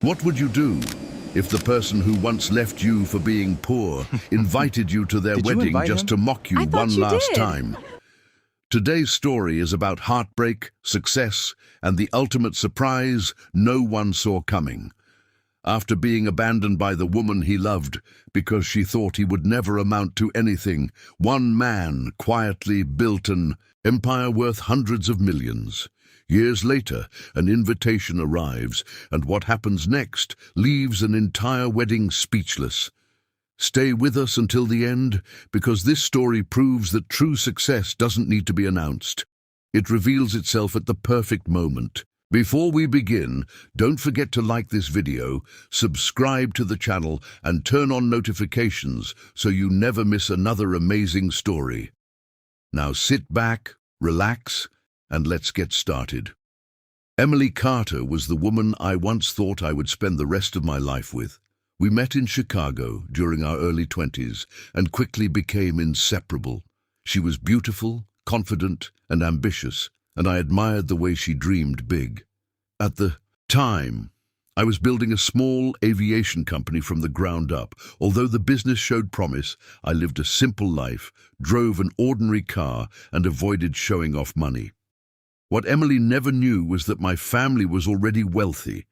What would you do if the person who once left you for being poor invited you to their Did you wedding invite just him? to mock you I thought one you last did. time? Today's story is about heartbreak, success, and the ultimate surprise no one saw coming. After being abandoned by the woman he loved because she thought he would never amount to anything, one man quietly built an empire worth hundreds of millions. Years later, an invitation arrives, and what happens next leaves an entire wedding speechless. Stay with us until the end, because this story proves that true success doesn't need to be announced. It reveals itself at the perfect moment. Before we begin, don't forget to like this video, subscribe to the channel, and turn on notifications so you never miss another amazing story. Now sit back, relax, and let's get started. Emily Carter was the woman I once thought I would spend the rest of my life with. We met in Chicago during our early 20s and quickly became inseparable. She was beautiful, confident, and ambitious, and I admired the way she dreamed big. At the time, I was building a small aviation company from the ground up. Although the business showed promise, I lived a simple life, drove an ordinary car, and avoided showing off money. What Emily never knew was that my family was already wealthy,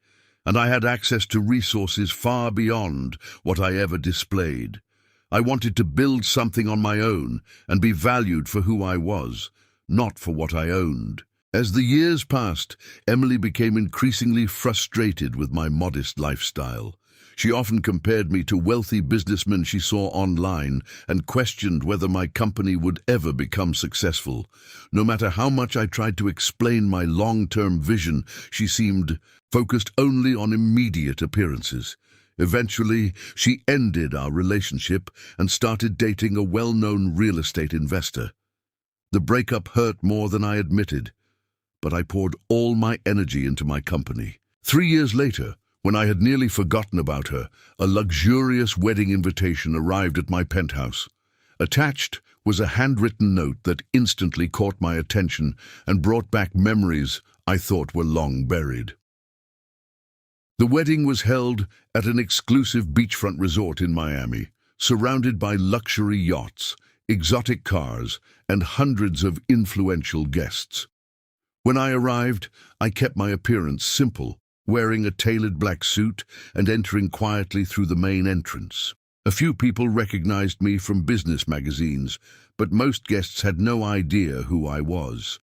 and I had access to resources far beyond what I ever displayed. I wanted to build something on my own and be valued for who I was, not for what I owned. As the years passed, Emily became increasingly frustrated with my modest lifestyle. She often compared me to wealthy businessmen she saw online and questioned whether my company would ever become successful. No matter how much I tried to explain my long-term vision, she seemed focused only on immediate appearances. Eventually, she ended our relationship and started dating a well-known real estate investor. The breakup hurt more than I admitted, but I poured all my energy into my company. 3 years later, when I had nearly forgotten about her, a luxurious wedding invitation arrived at my penthouse. Attached was a handwritten note that instantly caught my attention and brought back memories I thought were long buried. The wedding was held at an exclusive beachfront resort in Miami, surrounded by luxury yachts, exotic cars, and hundreds of influential guests. When I arrived, I kept my appearance simple, wearing a tailored black suit and entering quietly through the main entrance. A few people recognized me from business magazines, but most guests had no idea who I was.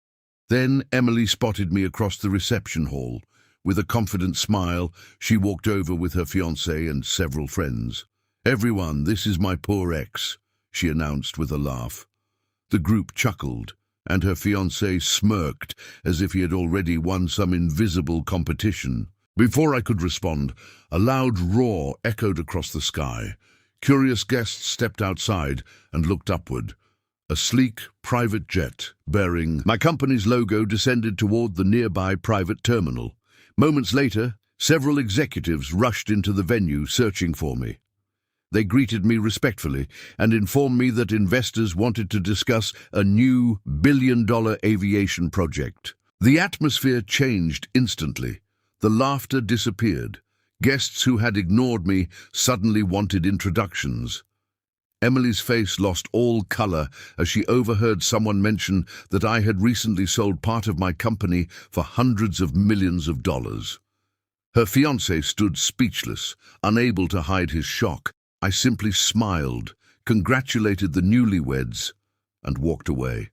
Then Emily spotted me across the reception hall. With a confident smile, she walked over with her fiancé and several friends. "Everyone, this is my poor ex," she announced with a laugh. The group chuckled, and her fiancé smirked as if he had already won some invisible competition. Before I could respond, a loud roar echoed across the sky. Curious guests stepped outside and looked upward. A sleek, private jet bearing my company's logo descended toward the nearby private terminal. Moments later, several executives rushed into the venue searching for me. They greeted me respectfully and informed me that investors wanted to discuss a new billion-dollar aviation project. The atmosphere changed instantly. The laughter disappeared. Guests who had ignored me suddenly wanted introductions. Emily's face lost all color as she overheard someone mention that I had recently sold part of my company for hundreds of millions of dollars. Her fiancé stood speechless, unable to hide his shock. I simply smiled, congratulated the newlyweds, and walked away.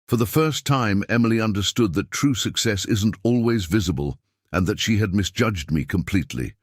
For the first time, Emily understood that true success isn't always visible and that she had misjudged me completely.